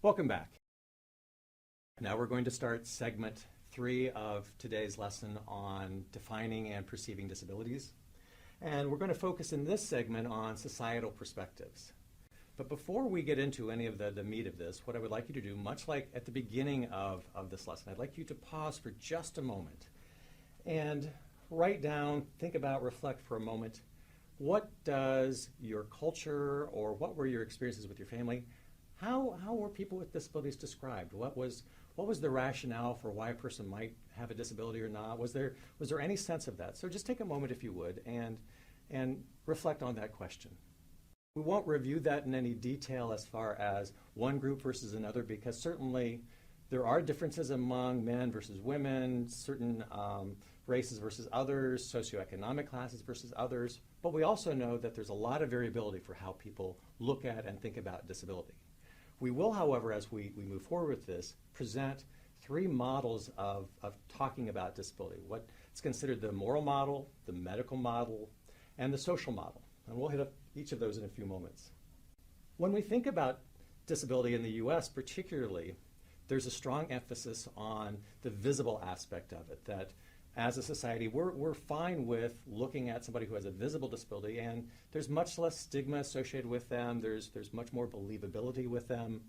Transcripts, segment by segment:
Welcome back. Now we're going to start segment 3 of today's lesson on defining and perceiving disabilities. And we're going to focus in this segment on societal perspectives. But before we get into any of the meat of this, what I would like you to do, much like at the beginning of this lesson, I'd like you to pause for just a moment and write down, think about, reflect for a moment. What does your culture or what were your experiences with your family? How were people with disabilities described? What was the rationale for why a person might have a disability or not? Was there any sense of that? So just take a moment, if you would, and reflect on that question. We won't review that in any detail as far as one group versus another, because certainly there are differences among men versus women, certain races versus others, socioeconomic classes versus others. But we also know that there's a lot of variability for how people look at and think about disability. We will, however, as we move forward with this, present 3 models of talking about disability. What's considered the moral model, the medical model, and the social model. And we'll hit up each of those in a few moments. When we think about disability in the US particularly, there's a strong emphasis on the visible aspect of it, that as a society, we're fine with looking at somebody who has a visible disability, and there's much less stigma associated with them. There's much more believability with them.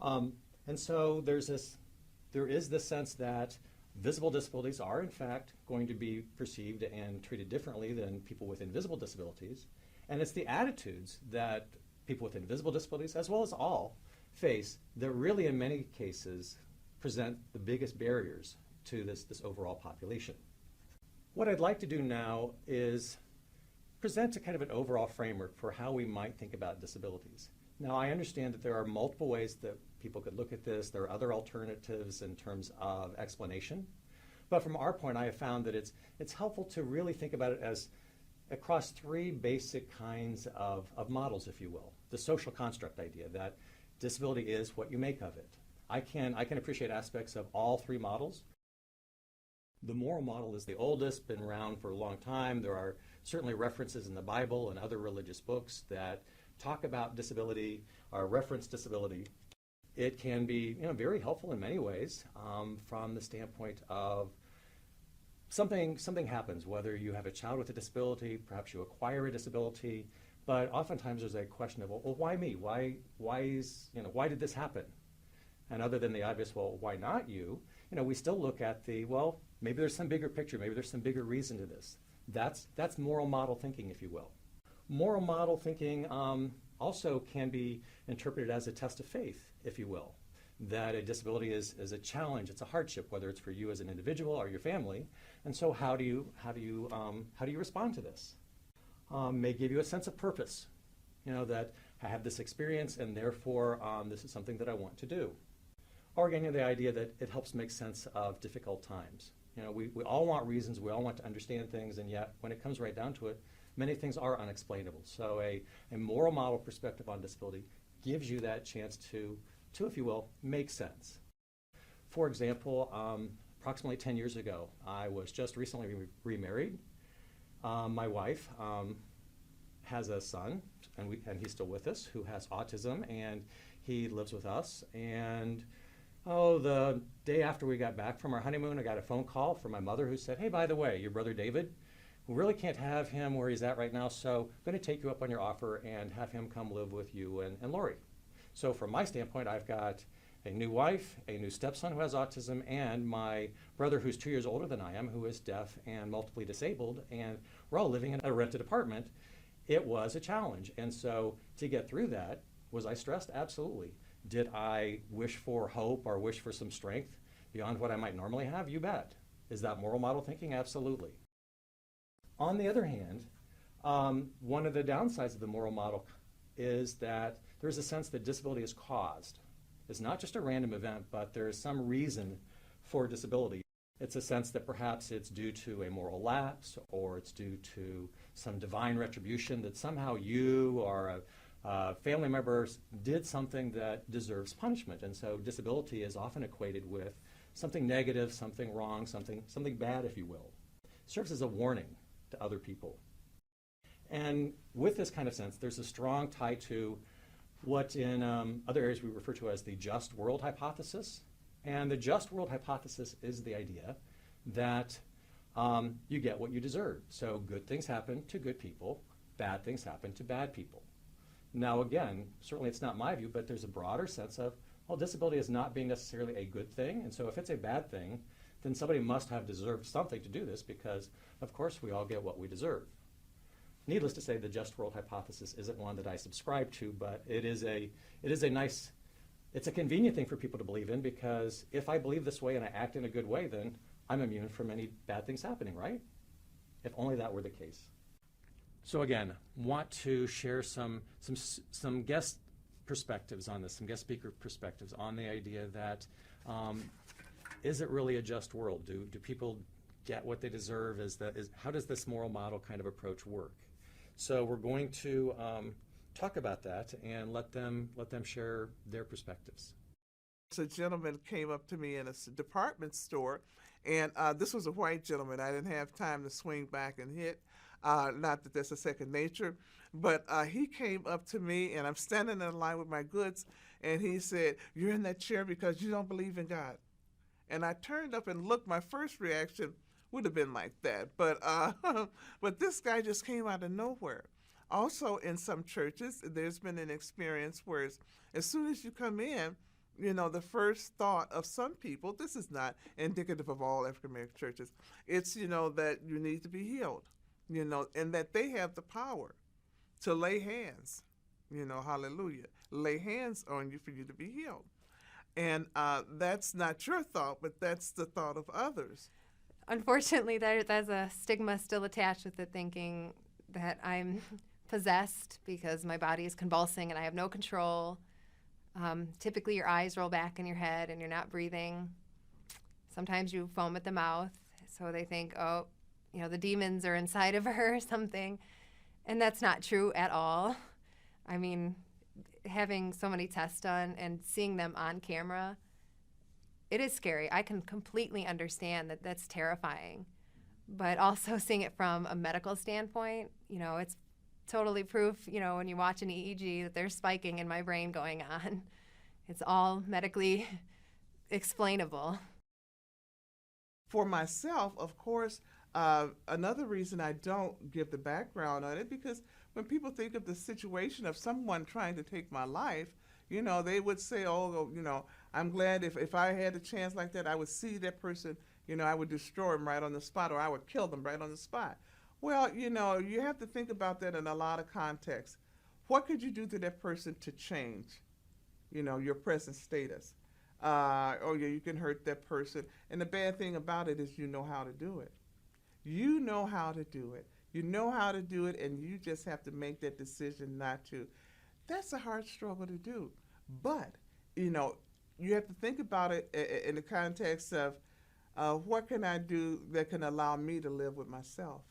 And so there is this sense that visible disabilities are, in fact, going to be perceived and treated differently than people with invisible disabilities. And it's the attitudes that people with invisible disabilities, as well as all, face that really, in many cases, present the biggest barriers to this overall population. What I'd like to do now is present a kind of an overall framework for how we might think about disabilities. Now, I understand that there are multiple ways that people could look at this. There are other alternatives in terms of explanation. But from our point, I have found that it's helpful to really think about it as across 3 basic kinds of models, if you will. The social construct idea, that disability is what you make of it. I can appreciate aspects of all 3 models. The moral model is the oldest, been around for a long time. There are certainly references in the Bible and other religious books that talk about disability or reference disability. It can be very helpful in many ways from the standpoint of something happens, whether you have a child with a disability, perhaps you acquire a disability, but oftentimes there's a question of, well, why me? Why did this happen? And other than the obvious, well, why not you? We still look at well, maybe there's some bigger picture, maybe there's some bigger reason to this. That's moral model thinking, if you will. Moral model thinking also can be interpreted as a test of faith, if you will, that a disability is a challenge, it's a hardship, whether it's for you as an individual or your family. And so how do you respond to this? May give you a sense of purpose, that I have this experience and therefore this is something that I want to do. Or again, the idea that it helps make sense of difficult times. We all want reasons, we all want to understand things, and yet when it comes right down to it, many things are unexplainable. So a moral model perspective on disability gives you that chance to, if you will, make sense. For example, approximately 10 years ago, I was just recently remarried. My wife has a son, and he's still with us, who has autism, and he lives with us. And the day after we got back from our honeymoon, I got a phone call from my mother who said, hey, by the way, your brother David, we really can't have him where he's at right now, so I'm going to take you up on your offer and have him come live with you and Lori. So from my standpoint, I've got a new wife, a new stepson who has autism, and my brother who's 2 years older than I am, who is deaf and multiply disabled, and we're all living in a rented apartment. It was a challenge. And so to get through that, was I stressed? Absolutely. Did I wish for hope or wish for some strength beyond what I might normally have? You bet. Is that moral model thinking? Absolutely. On the other hand, one of the downsides of the moral model is that there's a sense that disability is caused. It's not just a random event, but there is some reason for disability. It's a sense that perhaps it's due to a moral lapse, or it's due to some divine retribution, that somehow you or a family member did something that deserves punishment. And so disability is often equated with something negative, something wrong, something bad, if you will. It serves as a warning to other people. And with this kind of sense, there's a strong tie to what in other areas we refer to as the just world hypothesis. And the just world hypothesis is the idea that you get what you deserve. So good things happen to good people, bad things happen to bad people. Now again, certainly it's not my view, but there's a broader sense of, well, disability is not being necessarily a good thing, and so if it's a bad thing, then somebody must have deserved something to do this because, of course, we all get what we deserve. Needless to say, the just world hypothesis isn't one that I subscribe to, but it is a nice, it's a convenient thing for people to believe in, because if I believe this way and I act in a good way, then I'm immune from any bad things happening, right? If only that were the case. So again, want to share some guest perspectives on this, some guest speaker perspectives on the idea that is it really a just world? Do people get what they deserve? How does this moral model kind of approach work? So we're going to talk about that and let them share their perspectives. A gentleman came up to me in a department store, and this was a white gentleman. I didn't have time to swing back and hit. Not that that's a second nature, but he came up to me, and I'm standing in line with my goods, and he said, "You're in that chair because you don't believe in God." And I turned up and looked. My first reaction would have been like that, but but this guy just came out of nowhere. Also, in some churches, there's been an experience where as soon as you come in, you know, the first thought of some people, this is not indicative of all African American churches, it's, you know, that you need to be healed, you know, and that they have the power to lay hands, you know, hallelujah, lay hands on you for you to be healed. And that's not your thought, but that's the thought of others. Unfortunately, there's a stigma still attached with it, thinking that I'm possessed because my body is convulsing and I have no control. Typically, your eyes roll back in your head and you're not breathing. Sometimes you foam at the mouth, so they think, oh, you know, the demons are inside of her or something. And that's not true at all. I mean, having so many tests done and seeing them on camera, it is scary. I can completely understand that that's terrifying. But also seeing it from a medical standpoint, you know, it's totally proof, you know, when you watch an EEG that there's spiking in my brain going on. It's all medically explainable. For myself, of course, another reason I don't give the background on it, because when people think of the situation of someone trying to take my life, you know, they would say, oh, you know, I'm glad if I had a chance like that, I would see that person, you know, I would destroy them right on the spot, or I would kill them right on the spot. Well, you know, you have to think about that in a lot of contexts. What could you do to that person to change, you know, your present status? Or yeah, you can hurt that person. And the bad thing about it is you know how to do it. You know how to do it. You know how to do it, and you just have to make that decision not to. That's a hard struggle to do. But, you know, you have to think about it in the context of what can I do that can allow me to live with myself?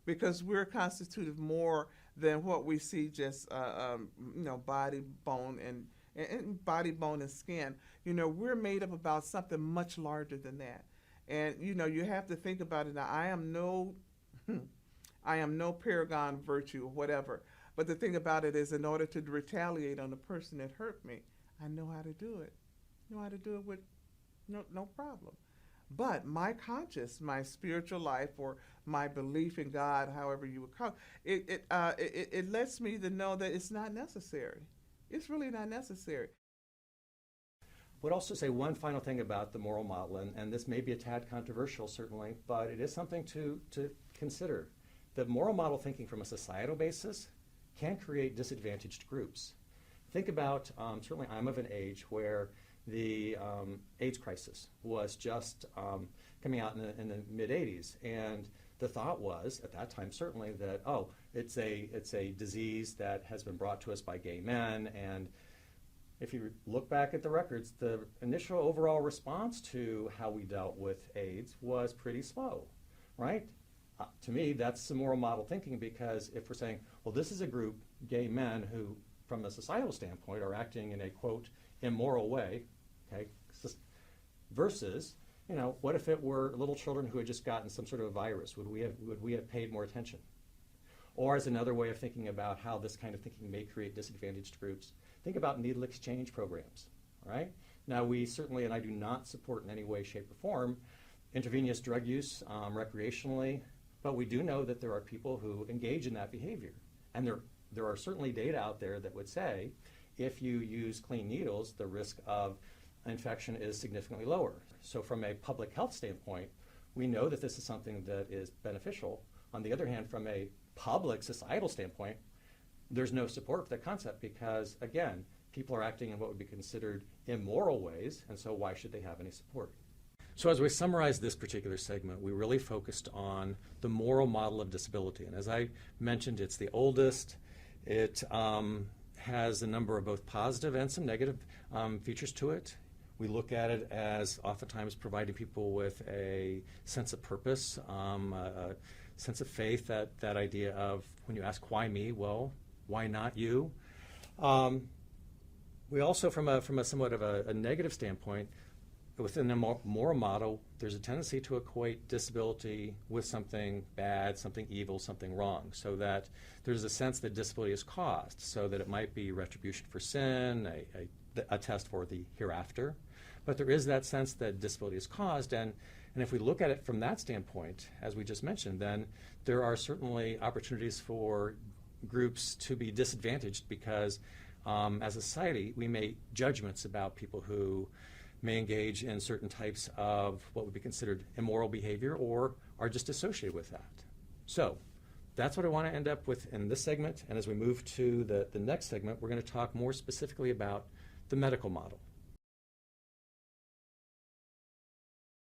Because we're constituted more than what we see, just you know, body, bone, and body, bone, and skin. You know, we're made up about something much larger than that. And you know, you have to think about it. Now, I am no paragon virtue or whatever. But the thing about it is, in order to retaliate on the person that hurt me, I know how to do it. I know how to do it with no problem. But my conscience, my spiritual life, or my belief in God, however you would call it, it lets me to know that it's not necessary. It's really not necessary. I would also say one final thing about the moral model, and this may be a tad controversial, certainly, but it is something to consider. The moral model thinking from a societal basis can create disadvantaged groups. Think about, certainly I'm of an age where the AIDS crisis was just coming out in the mid-'80s, and the thought was, at that time certainly, that, oh, it's a disease that has been brought to us by gay men, and if you look back at the records, the initial overall response to how we dealt with AIDS was pretty slow, right? To me, that's some moral model thinking, because if we're saying, well, this is a group, gay men, who, from a societal standpoint, are acting in a, quote, immoral way, okay, versus, you know, what if it were little children who had just gotten some sort of a virus? Would we have paid more attention? Or as another way of thinking about how this kind of thinking may create disadvantaged groups, think about needle exchange programs, all right? Now, we certainly, and I do not support in any way, shape, or form, intravenous drug use recreationally, but we do know that there are people who engage in that behavior. And there are certainly data out there that would say if you use clean needles, the risk of infection is significantly lower. So from a public health standpoint, we know that this is something that is beneficial. On the other hand, from a public societal standpoint, there's no support for that concept because, again, people are acting in what would be considered immoral ways, and so why should they have any support? So as we summarize this particular segment, we really focused on the moral model of disability. And as I mentioned, it's the oldest. It has a number of both positive and some negative features to it. We look at it as oftentimes providing people with a sense of purpose, a sense of faith, that idea of when you ask, why me? Well, why not you? We also, from a somewhat of a negative standpoint, within the moral model, there's a tendency to equate disability with something bad, something evil, something wrong, so that there's a sense that disability is caused, so that it might be retribution for sin, a test for the hereafter. But there is that sense that disability is caused, and if we look at it from that standpoint, as we just mentioned, then there are certainly opportunities for groups to be disadvantaged because as a society, we make judgments about people who may engage in certain types of what would be considered immoral behavior or are just associated with that. So that's what I want to end up with in this segment. And as we move to the next segment, we're going to talk more specifically about the medical model.